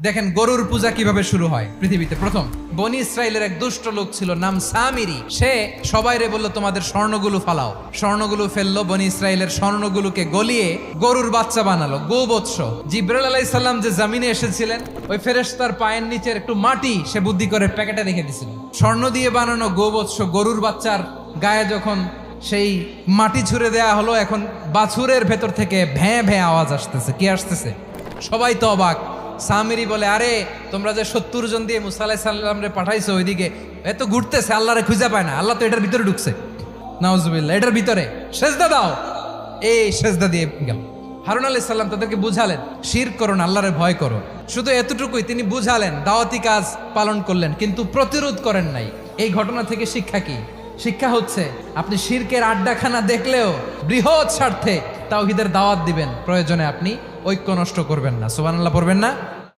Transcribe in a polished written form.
দেখেন গরুর পূজা কিভাবে শুরু হয় পৃথিবীতে প্রথম। বনি ইসরায়েলের এক দুষ্ট লোক ছিল, নাম সামিরি। সে সবাইরে বলল তোমাদের স্বর্ণগুলো ফালাও। স্বর্ণগুলো ফেললো, বনি ইসরায়েলের স্বর্ণগুলোকে গলিয়ে গরুর বাচ্চা বানালো, গোবৎস। জিব্রাইল আলাইহিস সালাম যে জমিনে এসেছিলেন, ওই ফেরেশতার পায়ের নিচের একটু মাটি সে বুদ্ধি করে প্যাকেটে রেখে দিছিল। স্বর্ণ দিয়ে বানানো গোবৎস গরুর বাচ্চার গায়ে যখন সেই মাটি ছুঁড়ে দেয়া হলো, এখন বাছুরের ভেতর থেকে ভ্যাঁ ভ্যাঁ আওয়াজ আসতেছে। কি আসতেছে? সবাই তো অবাক। সামিরি বলে, আরে তোমরা যে 70 জন দিয়ে মুসা আলাইহিস সালাম রে পাঠাইছো ওইদিকে, এত ঘুরতেছে, আল্লাহরে খুঁজে পায় না, আল্লাহ তো এটার ভিতরে ঢুকছে। নাউজুবিল্লাহ, এটার ভিতরে সেজদা দাও। এই সেজদা দিয়ে গেল। হারুন আলাইহিস সালাম তাদেরকে বুঝালেন, শিরক করো না, আল্লাহরে ভয় করো। শুধু এতটুকুই তিনি বুঝালেন, দাওয়াতি কাজ পালন করলেন, কিন্তু প্রতিরোধ করেন নাই। এই ঘটনা থেকে শিক্ষা কি? শিক্ষা হচ্ছে, আপনি শিরকের আড্ডাখানা দেখলেও বৃহৎ স্বার্থে তাওহীদের দাওয়াত দিবেন, প্রয়োজনে আপনি ঐক্য নষ্ট করবেন না। সুবহানাল্লাহ পড়বেন না?